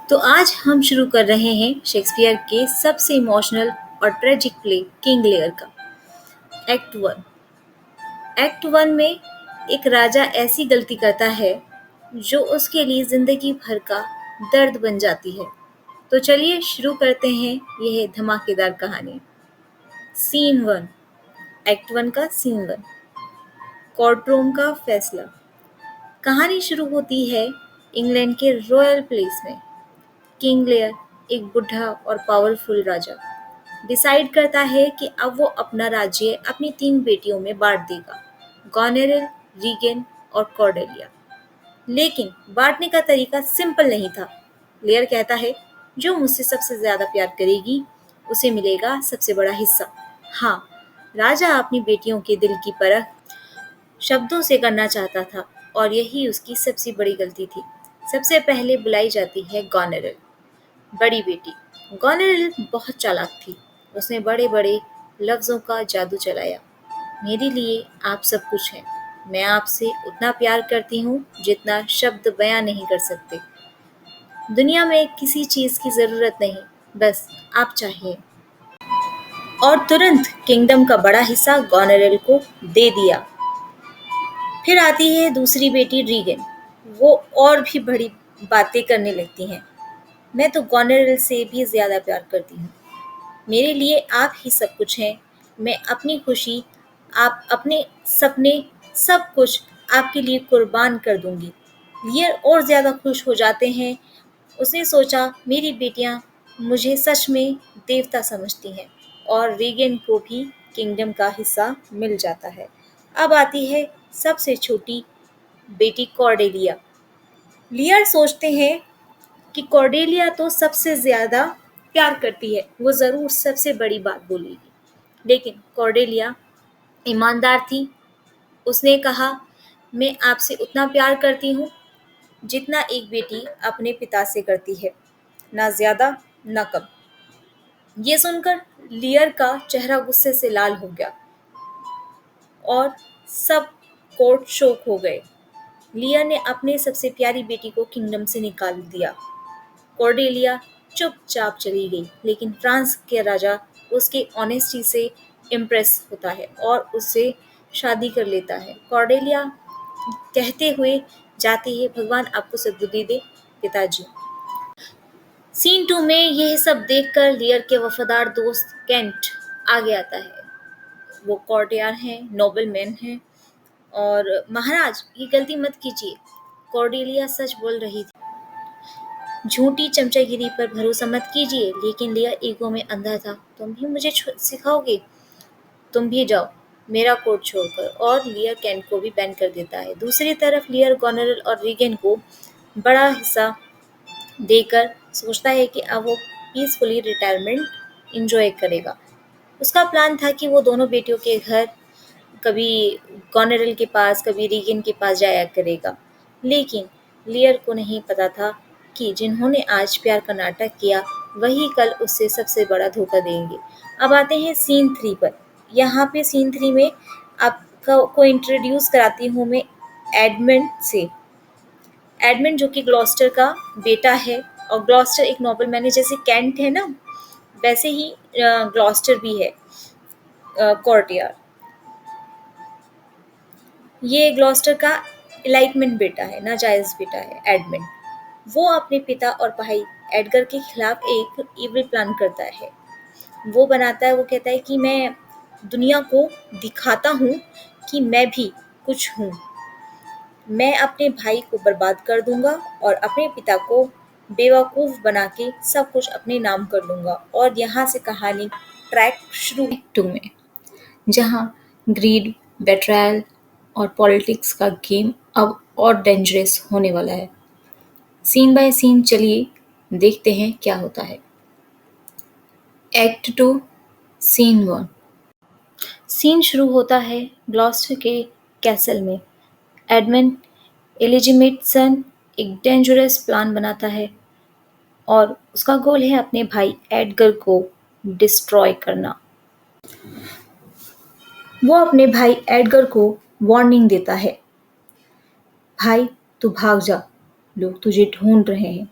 तो आज हम शुरू कर रहे हैं शेक्सपियर के सबसे इमोशनल और ट्रेजिक प्ले किंग लियर का। Act one. एक्ट वन में एक राजा ऐसी गलती करता है जो उसके लिए जिंदगी भर का दर्द बन जाती है। तो चलिए शुरू करते हैं यह धमाकेदार कहानी। Scene one. एक्ट वन का सीन वन। कोर्टरूम का फैसला। कहानी शुरू होती है इंग्लैंड के रॉयल प्लेस में। किंग लेयर, एक बुढ़ा और पावरफुल राजा, डिसाइड करता है कि अब वो अपना राज्य अपनी 3 बेटियों में बांट देगा, गॉनेरिल, रीगन और कॉर्डेलिया। लेकिन बांटने का तरीका सिंपल नहीं था। लेयर कहता है, जो मुझसे सबसे ज्यादा प्यार करेगी उसे मिलेगा सबसे बड़ा हिस्सा। हाँ, राजा अपनी बेटियों के दिल की परख शब्दों से करना चाहता था और यही उसकी सबसे बड़ी गलती थी। सबसे पहले बुलाई जाती है गॉनेरिल, बड़ी बेटी। गॉनेरिल बहुत चालाक थी। उसने बड़े बड़े लफ्जों का जादू चलाया। मेरे लिए आप सब कुछ हैं। मैं आपसे उतना प्यार करती हूँ जितना शब्द बयां नहीं कर सकते। दुनिया में किसी चीज की जरूरत नहीं, बस आप चाहिए। और तुरंत किंगडम का बड़ा हिस्सा गॉनेरिल को दे दिया। फिर आती है दूसरी बेटी रीगन। वो और भी बड़ी बातें करने लगती हैं। मैं तो गॉनेरिल से भी ज्यादा प्यार करती हूँ। मेरे लिए आप ही सब कुछ हैं। मैं अपनी खुशी, आप अपने सपने, सब कुछ आपके लिए कुर्बान कर दूंगी। लियर और ज्यादा खुश हो जाते हैं। उसने सोचा, मेरी बेटियां मुझे सच में देवता समझती हैं। और रीगन को भी किंगडम का हिस्सा मिल जाता है। अब आती है सबसे छोटी बेटी कॉर्डेलिया। लियर सोचते हैं कि कॉर्डेलिया तो सबसे ज्यादा प्यार करती है, वो जरूर सबसे बड़ी बात बोलेगी। लेकिन कॉर्डेलिया ईमानदार थी। उसने कहा, मैं आपसे उतना प्यार करती हूँ जितना एक बेटी अपने पिता से करती है, ना ज्यादा ना कम। ये सुनकर लियर का चेहरा गुस्से से लाल हो गया और सब कोर्ट शोक हो गए। लियर ने अपने सबसे प्यारी बेटी को किंगडम से निकाल दिया। कॉर्डेलिया चुपचाप चली गई, लेकिन फ्रांस के राजा उसके ऑनेस्टी से इम्प्रेस होता है और उससे शादी कर लेता है। कॉर्डेलिया कहते हुए जाती है, भगवान आपको सद्बुद्धि दे पिताजी। सीन 2 में यह सब देखकर लियर के वफादार दोस्त केंट आगे आता है। वो कोर्टियर हैं, नोबल मैन हैं और महाराज ये गलती मत कीजिए। कॉर्डेलिया सच बोल रही थी। झूठी चमचागिरी पर भरोसा मत कीजिए। लेकिन लियर ईगो में अंधा था। तुम भी मुझे सिखाओगे? तुम भी जाओ मेरा कोर्ट छोड़कर। और लियर कैंट को भी बैन कर देता है। दूसरी तरफ लियर गॉनरल और रीगन को बड़ा हिस्सा देकर सोचता है कि अब वो पीसफुली रिटायरमेंट इंजॉय करेगा। उसका प्लान था कि वो दोनों बेटियों के घर, कभी गॉनरल के पास कभी रीगन के पास जाया करेगा। लेकिन लियर को नहीं पता था कि जिन्होंने आज प्यार का नाटक किया वही कल उससे सबसे बड़ा धोखा देंगे। अब आते हैं सीन 3 पर। यहाँ पे सीन 3 में आपको इंट्रोड्यूस कराती हूँ मैं एडमंड से। एडमंड जो कि ग्लॉस्टर का बेटा है और ग्लॉस्टर एक नोबल मैन है, जैसे कैंट है ना वैसे ही ग्लॉस्टर भी है कोर्टियर। ये ग्लॉस्टर का इलाइटमेंट बेटा है, नाजायज बेटा है एडमंड। वो अपने पिता और भाई एडगर के खिलाफ एक इविल प्लान करता है। वो बनाता है, वो कहता है कि मैं दुनिया को दिखाता हूँ कि मैं भी कुछ हूँ। मैं अपने भाई को बर्बाद कर दूंगा और अपने पिता को बेवकूफ़ बना के सब कुछ अपने नाम कर लूंगा। और यहाँ से कहानी ट्रैक शुरू 2 में, जहाँ ग्रीड, बेट्रायल और पॉलिटिक्स का गेम अब और डेंजरस होने वाला है। सीन बाय सीन चलिए देखते हैं क्या होता है। Act 2 scene 1। सीन शुरू होता है ग्लॉस्टर के कैसल में। एडमंड इलिजिमेट सन एक डेंजरस प्लान बनाता है और उसका गोल है अपने भाई एडगर को डिस्ट्रॉय करना। वो अपने भाई एडगर को वार्निंग देता है, भाई तू भाग जा, लोग तुझे ढूंढ रहे हैं।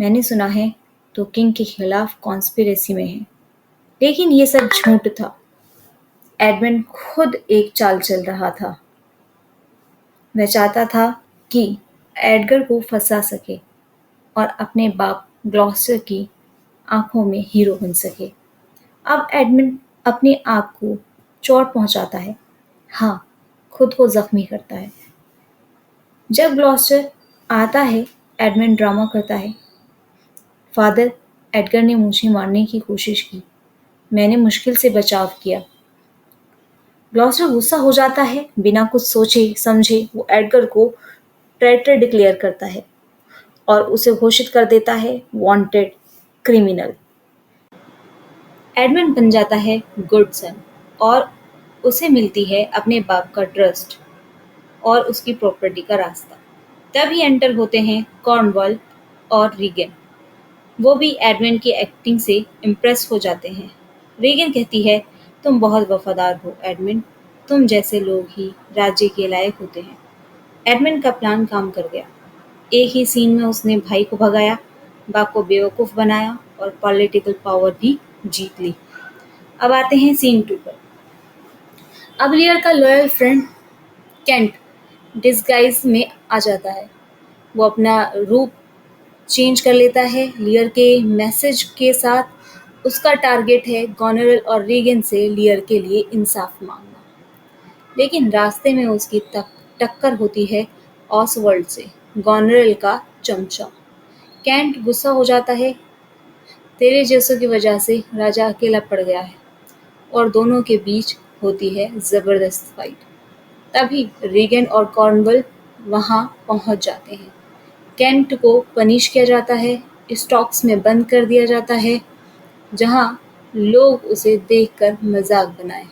मैंने सुना है तो किंग के खिलाफ कॉन्स्पिरेसी में है। लेकिन ये सब झूठ था। एडमंड खुद एक चाल चल रहा था। वह चाहता था कि एडगर को फंसा सके और अपने बाप ग्लॉस्टर की आंखों में हीरो बन सके। अब एडमंड अपने आप को चोट पहुंचाता है। हाँ, खुद को जख्मी करता है। जब ग्लॉस्टर आता है, एडमंड ड्रामा करता है। फादर, एडगर ने मुझे मारने की कोशिश की। मैंने मुश्किल से बचाव किया। ग्लॉस्टर गुस्सा हो जाता है। बिना कुछ सोचे समझे वो एडगर को ट्रेटर डिक्लेयर करता है और उसे घोषित कर देता है वांटेड क्रिमिनल। एडमंड बन जाता है गुड सन और उसे मिलती है अपने बाप का ट्रस्ट और उसकी प्रॉपर्टी का रास्ता। तभी एंटर होते हैं कॉर्नवॉल और रीगन। वो भी एडमंड की एक्टिंग से इम्प्रेस हो जाते हैं। रीगन कहती है, तुम बहुत वफादार हो एडमंड, तुम जैसे लोग ही राज्य के लायक होते हैं। एडमंड का प्लान काम कर गया। एक ही सीन में उसने भाई को भगाया, बाप को बेवकूफ़ बनाया और पॉलिटिकल पावर भी जीत ली। अब आते हैं सीन 2 पर। अब लियर का लॉयल फ्रेंड केंट डिस्गाइज में आ जाता है। वो अपना रूप चेंज कर लेता है लियर के मैसेज के साथ। उसका टारगेट है गॉनरेल और रीगन से लियर के लिए इंसाफ मांगना। लेकिन रास्ते में उसकी टक्कर होती है ऑसवर्ल्ड से, गॉनरेल का चमचा। कैंट गुस्सा हो जाता है, तेरे जैसों की वजह से राजा अकेला पड़ गया है, और दोनों के बीच होती है जबरदस्त फाइट। तभी रीगन और कॉर्नवॉल वहां पहुंच जाते हैं। केंट को पनिश किया जाता है, स्टॉक्स में बंद कर दिया जाता है, जहां लोग उसे देखकर मजाक बनाए।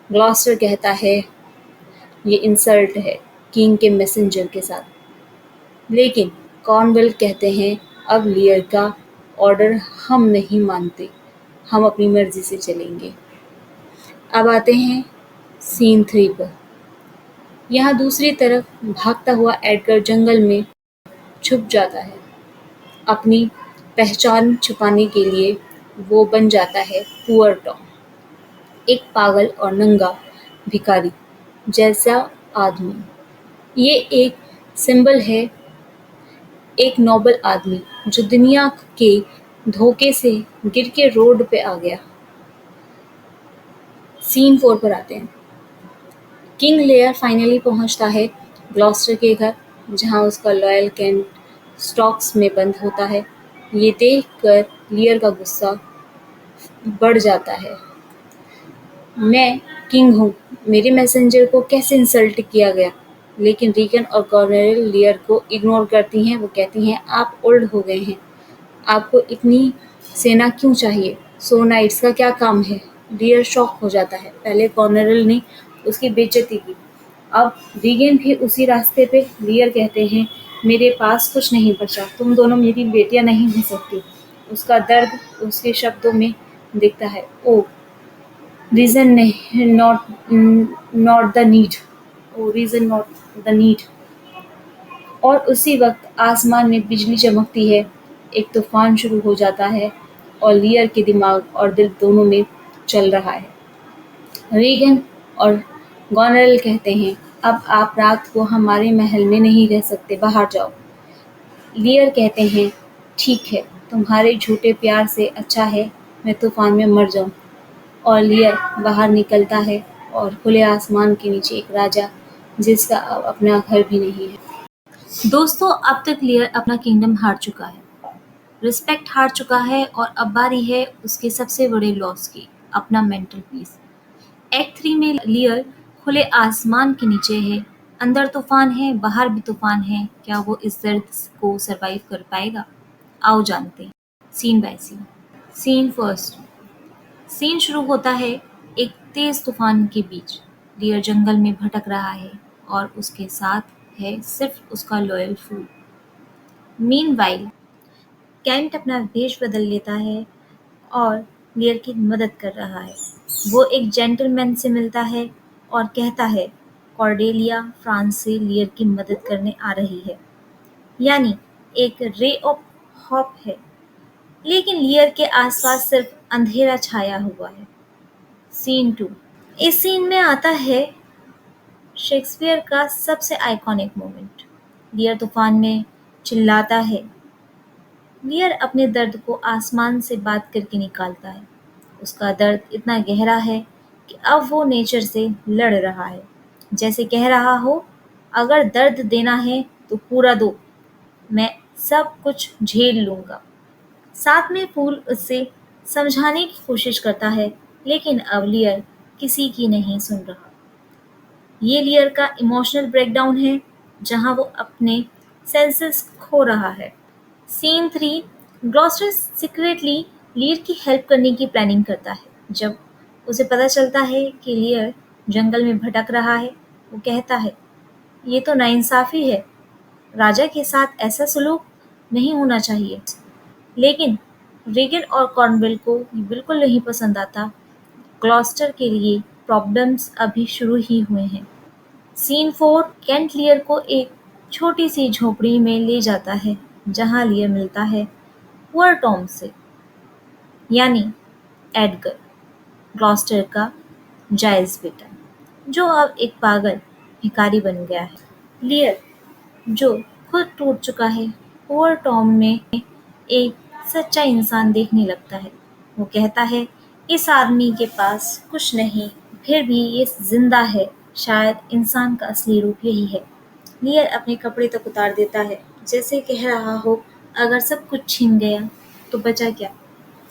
ग्लॉस्टर कहता है ये इंसल्ट है किंग के मैसेंजर के साथ। लेकिन कॉर्नवॉल कहते हैं अब लियर का ऑर्डर हम नहीं मानते, हम अपनी मर्जी से चलेंगे। अब आते हैं सीन 3 पर। यहाँ दूसरी तरफ भागता हुआ एडगर जंगल में छुप जाता है। अपनी पहचान छुपाने के लिए वो बन जाता है पुअर टॉम, एक पागल और नंगा भिखारी जैसा आदमी। ये एक सिंबल है, एक नोबल आदमी जो दुनिया के धोखे से गिर के रोड पे आ गया। सीन 4 पर आते हैं। किंग लेयर फाइनली पहुंचता है ग्लॉस्टर के घर, जहां उसका लॉयल कैंट स्टॉक्स में बंद होता है। ये देखकर लियर का गुस्सा बढ़ जाता है। मैं किंग हूँ, मेरे मैसेंजर को कैसे इंसल्ट किया गया। लेकिन रीगन और कॉर्नेलिया लियर को इग्नोर करती हैं। वो कहती हैं आप ओल्ड हो गए हैं, आपको इतनी सेना क्यों चाहिए, सो नाइट्स का क्या काम है। लियर शॉक हो जाता है। पहले कॉर्नेलिया ने उसकी बेइज्जती की, अब रीगन भी उसी रास्ते पे। लियर कहते हैं मेरे पास कुछ नहीं बचा, तुम दोनों मेरी बेटियां नहीं हो सकती। उसका दर्द उसके शब्दों में दिखता है। ओ रीज़न नहीं, not the need, O reason not the need. और उसी वक्त आसमान में बिजली चमकती है, एक तूफान शुरू हो जाता है और लियर के दिमाग और दिल दोनों में चल रहा है। रीगन और गॉनरेल कहते हैं अब आप रात को हमारे महल में नहीं रह सकते, बाहर जाओ। लियर कहते हैं ठीक है, तुम्हारे झूठे प्यार से अच्छा है मैं तूफान में मर जाऊं। और लियर बाहर निकलता है और खुले आसमान के नीचे एक राजा जिसका अब अपना घर भी नहीं है। दोस्तों, अब तक लियर अपना किंगडम हार चुका है, रिस्पेक्ट हार चुका है, और अब बारी है उसके सबसे बड़े लॉस की, अपना मेंटल पीस। एक्ट 3 में लियर खुले आसमान के नीचे है, अंदर तूफान है, बाहर भी तूफान है। क्या वो इस दर्द को सरवाइव कर पाएगा? आओ जानते हैं, scene by scene. Scene first. Scene शुरू होता है एक तेज तूफान के बीच। डियर जंगल में भटक रहा है और उसके साथ है सिर्फ उसका लॉयल फूल। मीनवाइल कैंट अपना वेश बदल लेता है और डियर की मदद कर रहा है। वो एक जेंटलमैन से मिलता है और कहता है कॉर्डेलिया फ्रांस से लियर की मदद करने आ रही है। यानी एक रे ऑफ खौफ है, लेकिन लियर के आसपास सिर्फ अंधेरा छाया हुआ है। सीन 2। इस सीन में आता है शेक्सपियर का सबसे आइकॉनिक मोमेंट। लियर तूफान में चिल्लाता है। लियर अपने दर्द को आसमान से बात करके निकालता है। उसका दर्द इतना गहरा है कि अब वो नेचर से लड़ रहा है, जैसे कह रहा हो, अगर दर्द देना है तो पूरा दो, मैं सब कुछ झेल लूंगा। साथ में फूल उससे समझाने की कोशिश करता है, लेकिन अब लियर किसी की नहीं सुन रहा। ये लियर का इमोशनल ब्रेकडाउन है, जहाँ वो अपने सेंसेस खो रहा है। सीन 3। ग्लॉस्टर सीक्रेटली लियर की हेल्प करने की प्लानिंग करता है। जब उसे पता चलता है कि लियर जंगल में भटक रहा है, वो कहता है, ये तो नाइंसाफी है, राजा के साथ ऐसा सलूक नहीं होना चाहिए। लेकिन रेगन और कॉर्नवेल को ये बिल्कुल नहीं पसंद आता। ग्लॉस्टर के लिए प्रॉब्लम्स अभी शुरू ही हुए हैं। सीन 4। केंट लियर को एक छोटी सी झोपड़ी में ले जाता है, जहाँ लियर मिलता है पुअर टॉम से, यानी एडगर, ग्लॉस्टर का जायज बेटा, जो अब एक पागल भिखारी बन गया है। लियर, जो खुद टूट चुका है, पुअर टॉम में एक सच्चा इंसान देखने लगता है। वो कहता है, इस आदमी के पास कुछ नहीं, फिर भी ये जिंदा है, शायद इंसान का असली रूप यही है। लियर अपने कपड़े तक उतार देता है, जैसे कह रहा हो, अगर सब कुछ छिन गया तो बचा क्या,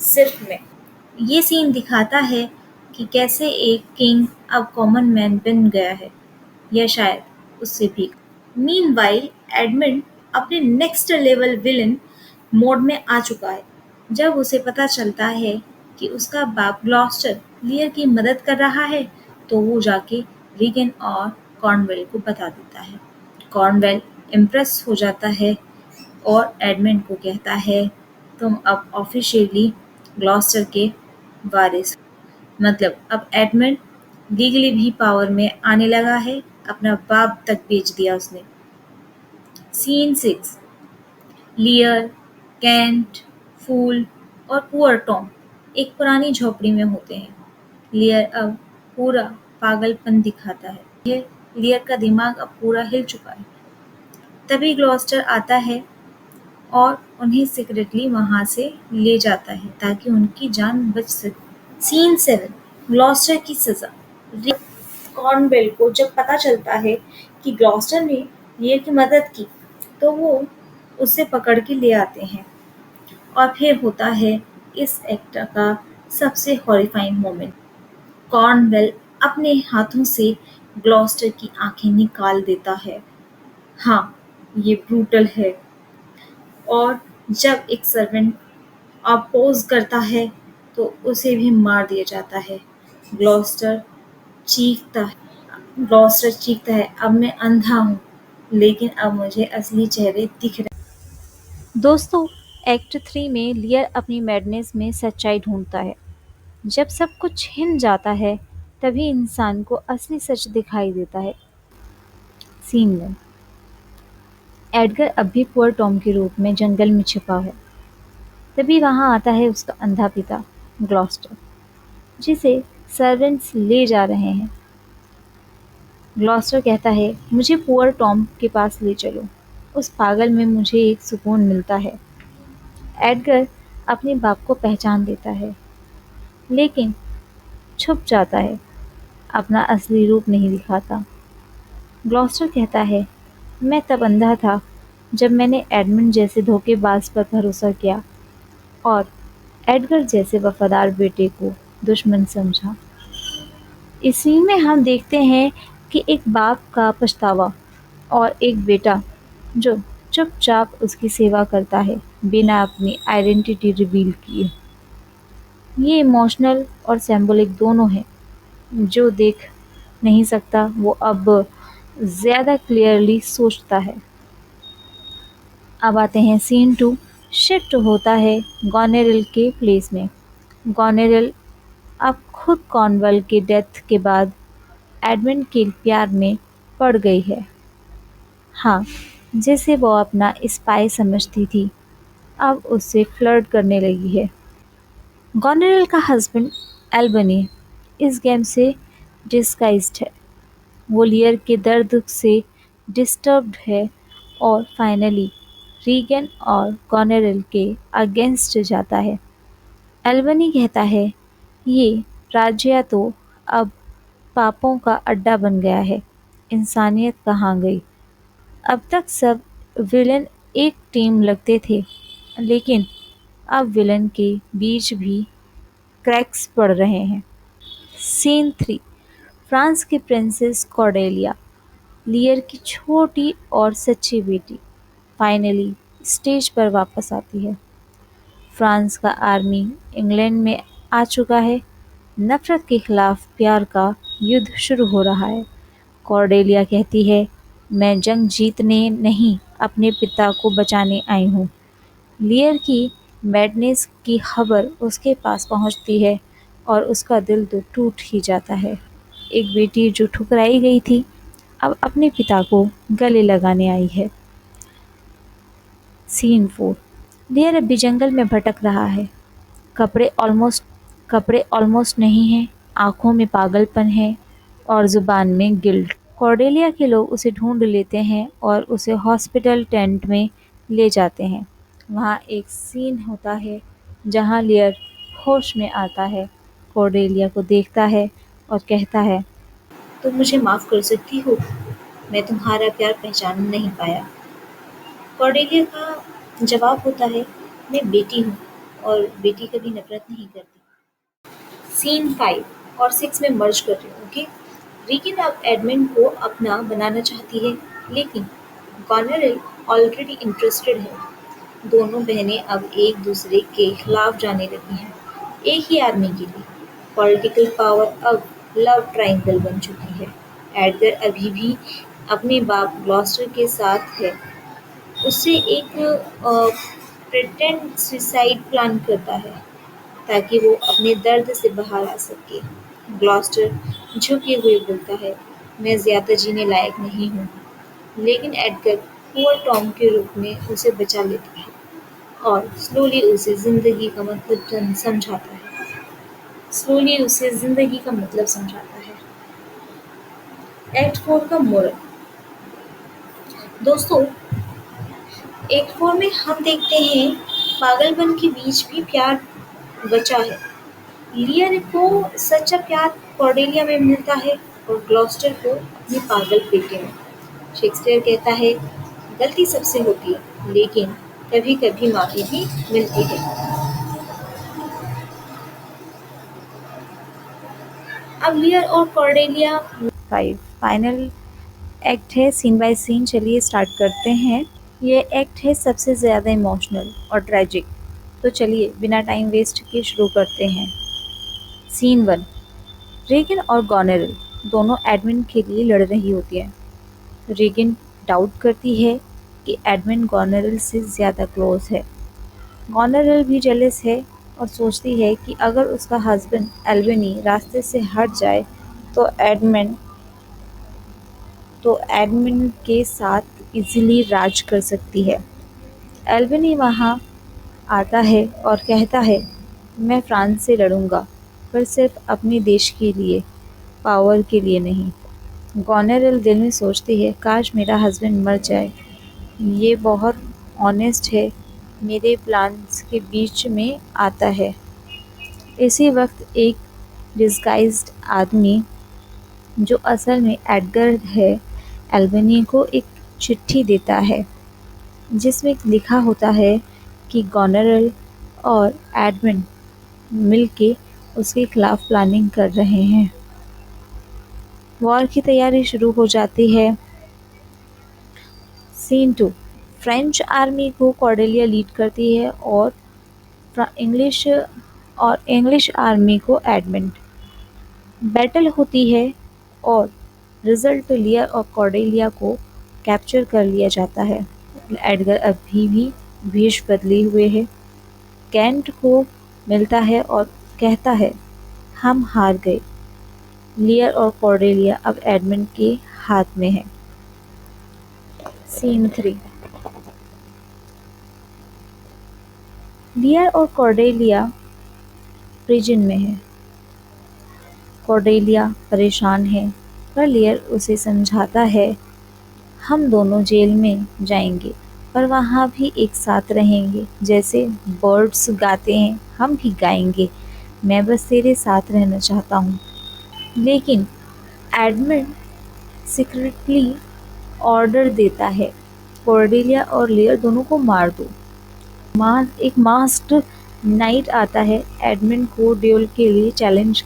सिर्फ मैं। ये सीन दिखाता है कि कैसे एक किंग अब कॉमन मैन बन गया है, या शायद उससे भी। मीनवाइल एडमंड अपने नेक्स्ट लेवल विलन मोड में आ चुका है। जब उसे पता चलता है कि उसका बाप ग्लॉस्टर लियर की मदद कर रहा है, तो वो जाके रीगन और कॉर्नवेल को बता देता है। कॉर्नवेल इम्प्रेस हो जाता है और एडमंड को कहता है, तुम अब ऑफिशियली ग्लॉस्टर के वारिस हो। मतलब अब एडमंड लीगली भी पावर में आने लगा है, अपना बाप तक बेच दिया उसने। सीन 6। लियर, कैंट, फूल और पुअर टॉम एक पुरानी झोपड़ी में होते हैं। लियर अब पूरा पागलपन दिखाता है। ये लियर का दिमाग अब पूरा हिल चुका है। तभी ग्लॉस्टर आता है और उन्हें सीक्रेटली वहां से ले जाता है ताकि उनकी जान बच सके। सीन 7। ग्लॉस्टर की सजा। कॉर्नवेल को जब पता चलता है कि ग्लॉस्टर ने लियर की मदद की, तो वो उसे पकड़ के ले आते हैं। और फिर होता है इस एक्ट का सबसे हॉरिफाइंग मोमेंट। कॉर्नवेल अपने हाथों से ग्लॉस्टर की आंखें निकाल देता है। हाँ, ये ब्रूटल है। और जब एक सर्वेंट अपोज करता है, तो उसे भी मार दिया जाता है। ग्लॉस्टर चीखता है ग्लॉस्टर चीखता है, अब मैं अंधा हूँ, लेकिन अब मुझे असली चेहरे दिख रहे हैं। दोस्तों, एक्ट 3 में लियर अपनी मैडनेस में सच्चाई ढूंढता है। जब सब कुछ हिन जाता है, तभी इंसान को असली सच दिखाई देता है। सीन में एडगर अब भी पुअर टॉम के रूप में जंगल में छिपा है। तभी वहां आता है उसका अंधा पिता ग्लॉस्टर, जिसे सर्वेंट्स ले जा रहे हैं। ग्लॉस्टर कहता है, मुझे पुअर टॉम के पास ले चलो, उस पागल में मुझे एक सुकून मिलता है। एडगर अपने बाप को पहचान देता है, लेकिन छुप जाता है, अपना असली रूप नहीं दिखाता। ग्लॉस्टर कहता है, मैं तब अंधा था जब मैंने एडमंड जैसे धोखेबाज पर भरोसा किया और एडगर जैसे वफादार बेटे को दुश्मन समझा। इसी में हम देखते हैं कि एक बाप का पछतावा और एक बेटा जो चुपचाप उसकी सेवा करता है, बिना अपनी आइडेंटिटी रिवील किए। ये इमोशनल और सिंबॉलिक दोनों हैं। जो देख नहीं सकता वो अब ज़्यादा क्लियरली सोचता है। अब आते हैं सीन 2। शिफ्ट होता है गॉनेरिल के प्लेस में। गॉनेरिल अब खुद कॉर्नवेल के डेथ के बाद एडमंड के प्यार में पड़ गई है। हाँ, जिसे वो अपना स्पाई समझती थी। अब उससे फ्लर्ट करने लगी है। गॉनेरेल का हस्बैंड एल्बनी इस गेम से डिस्गाइज्ड है। वो लियर के दर्द से डिस्टर्ब्ड है और फाइनली रीगन और गॉनेरेल के अगेंस्ट जाता है। एल्बनी कहता है, ये राज्य तो अब पापों का अड्डा बन गया है। इंसानियत कहाँ गई? अब तक सब विलेन एक टीम लगते थे, लेकिन अब विलेन के बीच भी क्रैक्स पड़ रहे हैं। सीन 3। फ्रांस की प्रिंसेस कॉर्डेलिया, लियर की छोटी और सच्ची बेटी, फाइनली स्टेज पर वापस आती है। फ्रांस का आर्मी इंग्लैंड में आ चुका है। नफरत के खिलाफ प्यार का युद्ध शुरू हो रहा है। कॉर्डेलिया कहती है, मैं जंग जीतने नहीं, अपने पिता को बचाने आई हूँ। लियर की मैडनेस की खबर उसके पास पहुँचती है और उसका दिल तो टूट ही जाता है। एक बेटी जो ठुकराई गई थी, अब अपने पिता को गले लगाने आई है। सीन 4। लियर अभी जंगल में भटक रहा है। कपड़े ऑलमोस्ट कपड़े ऑलमोस्ट नहीं हैं, आँखों में पागलपन है और ज़ुबान में गिल्ट। कॉर्डेलिया के लोग उसे ढूँढ लेते हैं और उसे हॉस्पिटल टेंट में ले जाते हैं। वहाँ एक सीन होता है जहाँ लियर होश में आता है, कॉर्डेलिया को देखता है और कहता है, तुम मुझे माफ़ कर सकती हो, मैं तुम्हारा प्यार पहचान नहीं पाया। कॉर्डेलिया का जवाब होता है, मैं बेटी हूँ और बेटी कभी नफरत नहीं करती। सीन 5 और 6 में मर्ज कर रही हूँ, ओके। रिकिन अब एडमिन को अपना बनाना चाहती है, लेकिन गॉनेरिल ऑलरेडी इंटरेस्टेड है। दोनों बहनें अब एक दूसरे के खिलाफ जाने लगी हैं, एक ही आदमी के लिए। पॉलिटिकल पावर अब लव ट्रायंगल बन चुकी है। एडगर अभी भी अपने बाप ग्लॉस्टर के साथ है। उससे एक प्रिटेंड सुसाइड प्लान करता है ताकि वो अपने दर्द से बाहर आ सके। ग्लॉस्टर झुके हुए बोलता है, मैं ज़्यादा जीने लायक नहीं हूँ, लेकिन एडगर पुअर टॉम के रूप में उसे बचा लेता है और स्लोली उसे ज़िंदगी का मतलब समझाता है। एक्ट 4 का मोरल। दोस्तों, एक्ट 4 में हम देखते हैं पागलपन के बीच भी प्यार बचा है। लियर को सच्चा प्यार कॉर्डेलिया में मिलता है और ग्लॉस्टर को अपने पागल बेटे में। शेक्सपियर कहता है, गलती सबसे होती है, लेकिन कभी-कभी माफ़ी भी मिलती है। अब लियर और कॉर्डेलिया 5 फाइनल एक्ट है, सीन बाय सीन। चलिए स्टार्ट करते हैं। ये एक्ट है सबसे ज़्यादा इमोशनल और ट्रेजिक। तो चलिए बिना टाइम वेस्ट किए शुरू करते हैं। सीन 1। रेगन और गॉनेरिल दोनों एडमिन के लिए लड़ रही होती है। रेगन डाउट करती है कि एडमिन गॉनेरिल से ज़्यादा क्लोज है। गॉनेरिल भी जेलस है और सोचती है कि अगर उसका हस्बैंड एल्बनी रास्ते से हट जाए तो एडमिन के साथ इजीली राज कर सकती है। एल्बनी वहाँ आता है और कहता है, मैं फ्रांस से लड़ूंगा, पर सिर्फ अपने देश के लिए, पावर के लिए नहीं। गॉनेरिल दिल में सोचती है, काश मेरा हस्बैंड मर जाए, ये बहुत ऑनेस्ट है। मेरे प्लान्स के बीच में आता है। इसी वक्त एक डिस्गाइज्ड आदमी, जो असल में एडगर है, एल्बनी को एक चिट्ठी देता है जिसमें लिखा होता है कि गॉनेरिल और एडमिन मिलके उसके खिलाफ प्लानिंग कर रहे हैं। वॉर की तैयारी शुरू हो जाती है। सीन 2। फ्रेंच आर्मी को कॉर्डेलिया लीड करती है और इंग्लिश आर्मी को एडमिन। बैटल होती है और रिजल्ट लियर और कॉर्डेलिया को कैप्चर कर लिया जाता है। एडगर अभी भी भेष बदले हुए है। कैंट को मिलता है और कहता है, हम हार गए। लियर और कॉर्डेलिया अब एडमिन के हाथ में है। सीन 3। लियर और कॉर्डेलिया प्रिजन में है। कॉर्डेलिया परेशान है, पर लियर उसे समझाता है, हम दोनों जेल में जाएंगे, पर वहाँ भी एक साथ रहेंगे। जैसे बर्ड्स गाते हैं, हम भी गाएंगे। मैं बस तेरे साथ रहना चाहता हूँ। लेकिन एडमंड सीक्रेटली ऑर्डर देता है, कॉर्डेलिया और लियर दोनों को मार दो। एक मास्क्ड नाइट आता है एडमंड को ड्यूल के लिए चैलेंज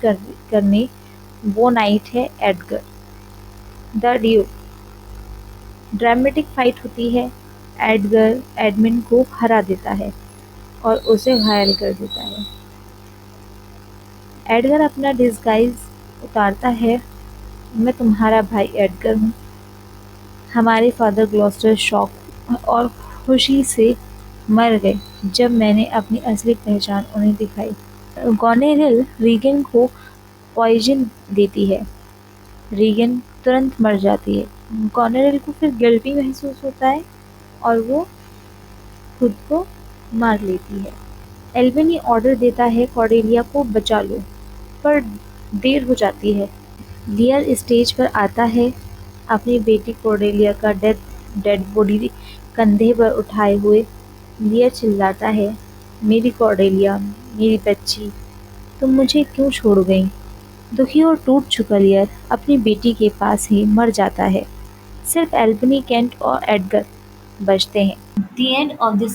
करने। वो नाइट है Edgar the Duke. Dramatic fight होती है। एडगर एडमंड को हरा देता है और उसे घायल कर देता है। एडगर अपना डिस्गाइज उतारता है, मैं तुम्हारा भाई एडगर हूँ। हमारे फादर ग्लॉस्टर शॉक और खुशी से मर गए जब मैंने अपनी असली पहचान उन्हें दिखाई। गॉनेरिल रीगन को पॉइजन देती है। रीगन तुरंत मर जाती है। गॉनेरिल को फिर गिल्टी महसूस होता है और वो खुद को मार लेती है। एल्विनी ऑर्डर देता है, कॉर्डेलिया को बचा लो, पर देर हो जाती है। लियर स्टेज पर आता है, अपनी बेटी कॉर्डेलिया का डेड बॉडी कंधे पर उठाए हुए। लियर चिल्लाता है, मेरी कॉर्डेलिया, मेरी बच्ची, तुम मुझे क्यों छोड़ गई? दुखी और टूट चुका लियर अपनी बेटी के पास ही मर जाता है। सिर्फ एल्बनी, केंट और एडगर बचते हैं। The end of this